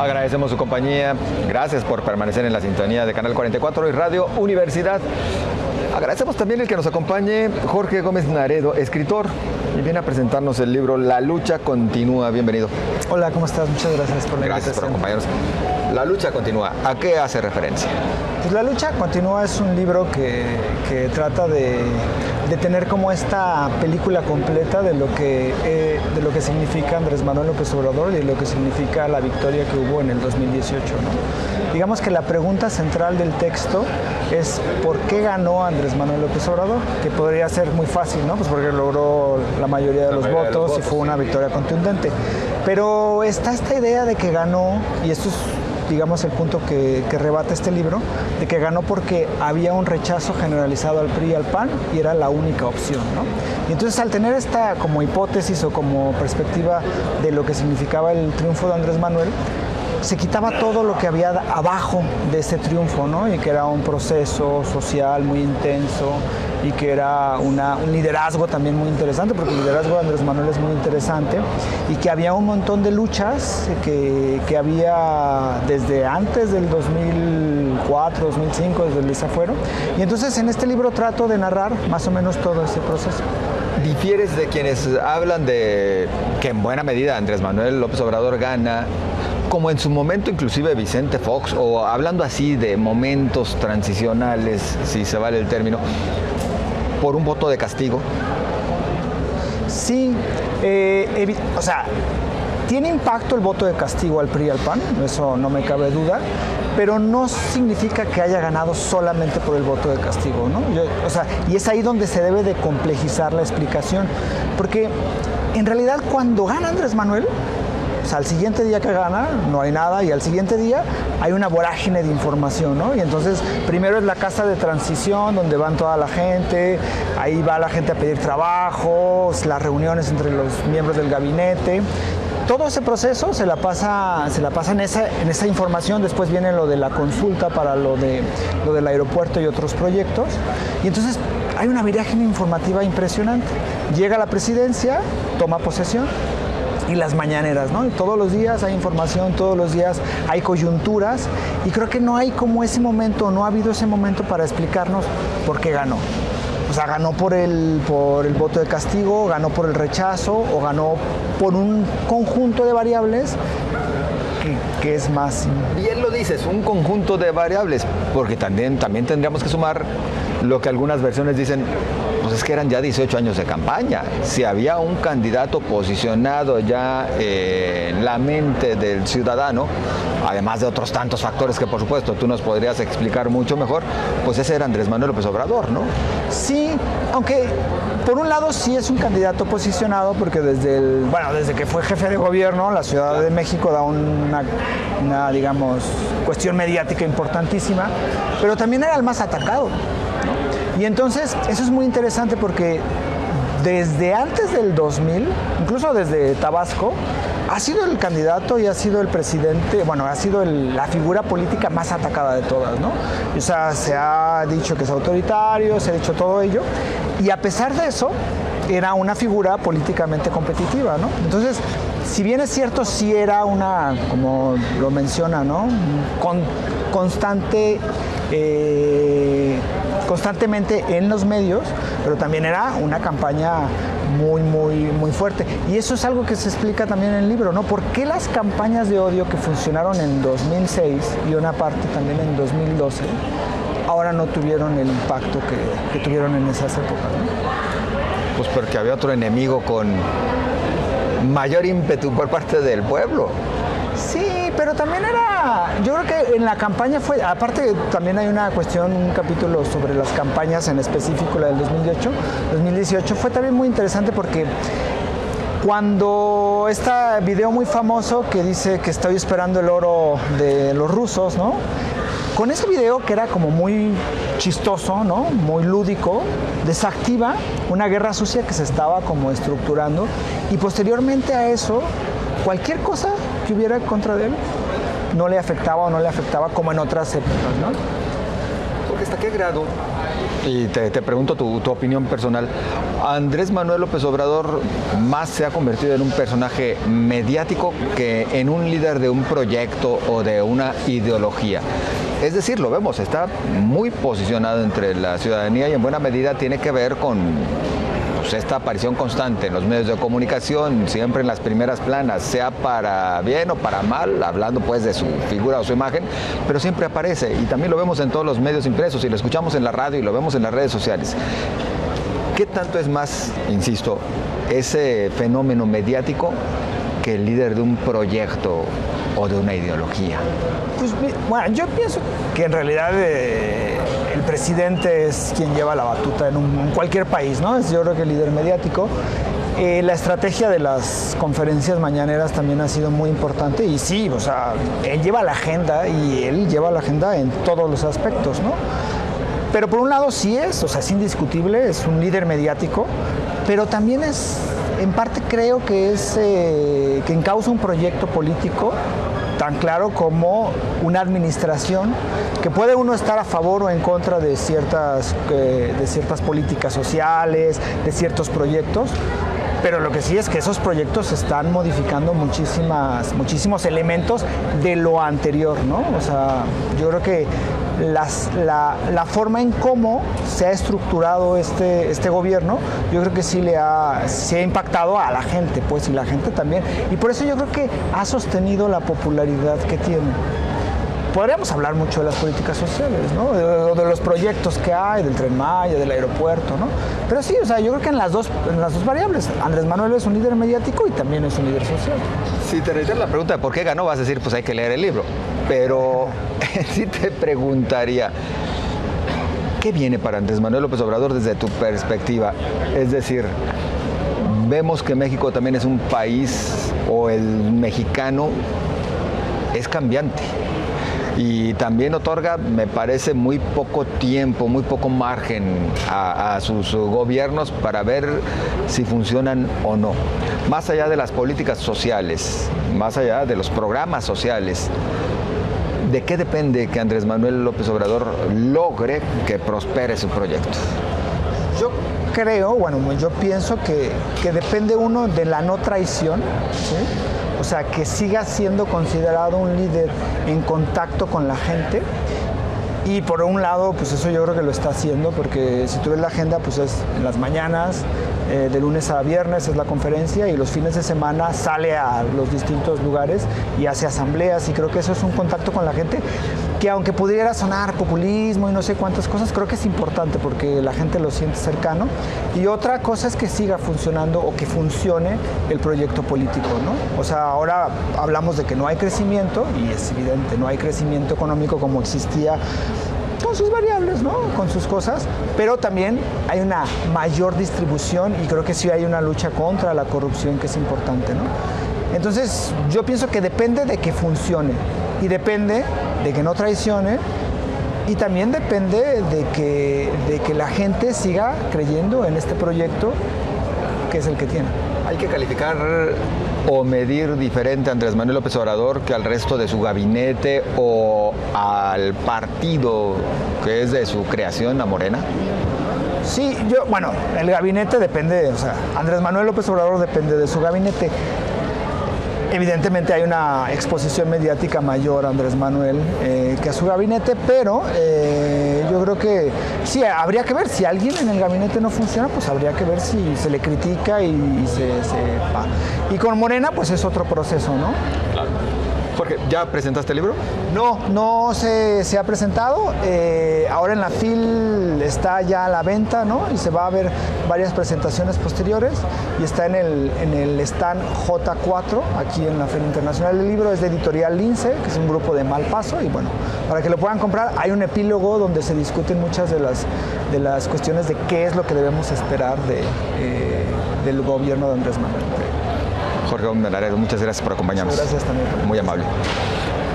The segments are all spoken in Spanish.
Agradecemos su compañía. Gracias por permanecer en la sintonía de Canal 44 y Radio Universidad. Agradecemos también el que nos acompañe Jorge Gómez Naredo, escritor, y viene a presentarnos el libro La lucha continúa. Bienvenido. Hola, ¿cómo estás? Muchas gracias por la invitación. Gracias por acompañarnos. La lucha continúa. ¿A qué hace referencia? Pues La lucha continúa es un libro que trata de tener como esta película completa de lo que significa Andrés Manuel López Obrador y de lo que significa la victoria que hubo en el 2018, ¿no? Digamos que la pregunta central del texto es ¿por qué ganó Andrés Manuel López Obrador? Que podría ser muy fácil, ¿no? Pues porque logró la mayoría de los votos y fue una victoria contundente. Pero está esta idea de que ganó, y esto es digamos el punto que rebate este libro, de que ganó porque había un rechazo generalizado al PRI y al PAN y era la única opción, ¿no? Y entonces al tener esta como hipótesis o como perspectiva de lo que significaba el triunfo de Andrés Manuel, se quitaba todo lo que había abajo de ese triunfo, ¿no? Y que era un proceso social muy intenso y que era un liderazgo también muy interesante, porque el liderazgo de Andrés Manuel es muy interesante, y que había un montón de luchas que había desde antes del 2004, 2005, desde el desafuero. Y entonces en este libro trato de narrar más o menos todo ese proceso. ¿Difieres de quienes hablan de que en buena medida Andrés Manuel López Obrador gana, como en su momento inclusive Vicente Fox, o hablando así de momentos transicionales, si se vale el término, por un voto de castigo? Sí, o sea, tiene impacto el voto de castigo al PRI y al PAN, eso no me cabe duda, pero no significa que haya ganado solamente por el voto de castigo, ¿no? Y es ahí donde se debe de complejizar la explicación, porque en realidad cuando gana Andrés Manuel, o sea, al siguiente día que gana no hay nada, y al siguiente día hay una vorágine de información, ¿no? Y entonces primero es la casa de transición donde van toda la gente, ahí va la gente a pedir trabajos, las reuniones entre los miembros del gabinete. Todo ese proceso se la pasa en esa información. Después viene lo de la consulta para lo del aeropuerto y otros proyectos. Y entonces hay una vorágine informativa impresionante. Llega a la presidencia, toma posesión, y las mañaneras, ¿no? Y todos los días hay información, todos los días hay coyunturas, y creo que no hay como ese momento, no ha habido ese momento para explicarnos por qué ganó. O sea, ganó por el voto de castigo, ganó por el rechazo, o ganó por un conjunto de variables que es más... Bien lo dices, un conjunto de variables, porque también tendríamos que sumar lo que algunas versiones dicen, pues es que eran ya 18 años de campaña. Si había un candidato posicionado ya en la mente del ciudadano, además de otros tantos factores que por supuesto tú nos podrías explicar mucho mejor, pues ese era Andrés Manuel López Obrador, ¿no? Sí, aunque por un lado sí es un candidato posicionado, porque desde que fue jefe de gobierno, la Ciudad de México da una digamos, cuestión mediática importantísima, pero también era el más atacado, ¿no? Y entonces eso es muy interesante porque desde antes del 2000, incluso desde Tabasco, ha sido el candidato y ha sido el presidente, bueno, ha sido la figura política más atacada de todas, ¿no? O sea, se ha dicho que es autoritario, se ha dicho todo ello, y a pesar de eso, era una figura políticamente competitiva, ¿no? Entonces, si bien es cierto, sí era como lo menciona, ¿no? Constantemente en los medios, pero también era una campaña muy, muy, muy fuerte. Y eso es algo que se explica también en el libro, ¿no? ¿Por qué las campañas de odio que funcionaron en 2006 y una parte también en 2012 ahora no tuvieron el impacto que tuvieron en esas épocas, ¿no? Pues porque había otro enemigo con mayor ímpetu por parte del pueblo. Sí, pero también yo creo que en la campaña aparte también hay una cuestión, un capítulo sobre las campañas en específico, la del 2018 fue también muy interesante, porque cuando este video muy famoso que dice que estoy esperando el oro de los rusos, ¿no? Con ese video, que era como muy chistoso, ¿no? Muy lúdico, desactiva una guerra sucia que se estaba como estructurando, y posteriormente a eso, cualquier cosa que hubiera contra de él no le afectaba como en otras épocas, ¿no? Porque ¿hasta qué grado Y te pregunto tu opinión personal. Andrés Manuel López Obrador más se ha convertido en un personaje mediático que en un líder de un proyecto o de una ideología. Es decir, lo vemos, está muy posicionado entre la ciudadanía y en buena medida tiene que ver con esta aparición constante en los medios de comunicación, siempre en las primeras planas, sea para bien o para mal, hablando pues de su figura o su imagen, pero siempre aparece y también lo vemos en todos los medios impresos y lo escuchamos en la radio y lo vemos en las redes sociales. ¿Qué tanto es más, insisto, ese fenómeno mediático que el líder de un proyecto o de una ideología? Pues bueno, yo pienso que en realidad el presidente es quien lleva la batuta en cualquier país, ¿no? Yo creo que el líder mediático. La estrategia de las conferencias mañaneras también ha sido muy importante y sí, o sea, él lleva la agenda y él lleva la agenda en todos los aspectos, ¿no? Pero por un lado sí es, o sea, es indiscutible, es un líder mediático, pero también es, en parte creo que es que encausa un proyecto político tan claro como una administración que puede uno estar a favor o en contra de ciertas políticas sociales, de ciertos proyectos, pero lo que sí es que esos proyectos están modificando muchísimos elementos de lo anterior, ¿no? O sea, yo creo que la forma en cómo se ha estructurado este gobierno, yo creo que sí se ha impactado a la gente, pues, y la gente también. Y por eso yo creo que ha sostenido la popularidad que tiene. Podríamos hablar mucho de las políticas sociales, ¿no? De los proyectos que hay, del Tren Maya, del aeropuerto, ¿no? Pero sí, o sea, yo creo que en las dos variables, Andrés Manuel es un líder mediático y también es un líder social. Si te reitero la pregunta de por qué ganó, vas a decir, pues hay que leer el libro. Pero sí te preguntaría, ¿qué viene para Andrés Manuel López Obrador desde tu perspectiva? Es decir, vemos que México también es un país, o el mexicano es cambiante. Y también otorga, me parece, muy poco tiempo, muy poco margen a sus gobiernos para ver si funcionan o no. Más allá de las políticas sociales, más allá de los programas sociales, ¿de qué depende que Andrés Manuel López Obrador logre que prospere su proyecto? Yo creo, bueno, yo pienso que depende uno de la no traición, ¿sí? O sea, que siga siendo considerado un líder en contacto con la gente. Y por un lado, pues eso yo creo que lo está haciendo, porque si tú ves la agenda, pues es en las mañanas, de lunes a viernes es la conferencia y los fines de semana sale a los distintos lugares y hace asambleas y creo que eso es un contacto con la gente que aunque pudiera sonar populismo y no sé cuántas cosas, creo que es importante porque la gente lo siente cercano. Y otra cosa es que siga funcionando o que funcione el proyecto político, ¿no? O sea, ahora hablamos de que no hay crecimiento y es evidente, no hay crecimiento económico como existía con sus variables, ¿no? Con sus cosas, pero también hay una mayor distribución y creo que sí hay una lucha contra la corrupción que es importante, ¿no? Entonces, yo pienso que depende de que funcione y depende de que no traicione y también depende de que la gente siga creyendo en este proyecto que es el que tiene. ¿Hay que calificar o medir diferente a Andrés Manuel López Obrador que al resto de su gabinete o al partido que es de su creación, a Morena? Sí, bueno, el gabinete depende, o sea, Andrés Manuel López Obrador depende de su gabinete. Evidentemente hay una exposición mediática mayor a Andrés Manuel que a su gabinete, pero yo creo que sí, habría que ver si alguien en el gabinete no funciona, pues habría que ver si se le critica y y con Morena pues es otro proceso, ¿no? Claro. Jorge, ¿ya presentaste el libro? No se ha presentado. Ahora en la FIL está ya a la venta, ¿no? Y se va a ver varias presentaciones posteriores. Y está en el stand J4, aquí en la Feria Internacional del Libro. Es de Editorial Lince, que es un grupo de Malpaso. Y bueno, para que lo puedan comprar, hay un epílogo donde se discuten muchas de las cuestiones de qué es lo que debemos esperar del gobierno de Andrés Manuel. Jorge Gómez Laredo, muchas gracias por acompañarnos. Muchas gracias también. Muy amable.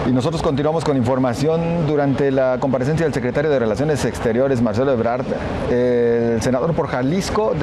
Y nosotros continuamos con información. Durante la comparecencia del secretario de Relaciones Exteriores, Marcelo Ebrard, el senador por Jalisco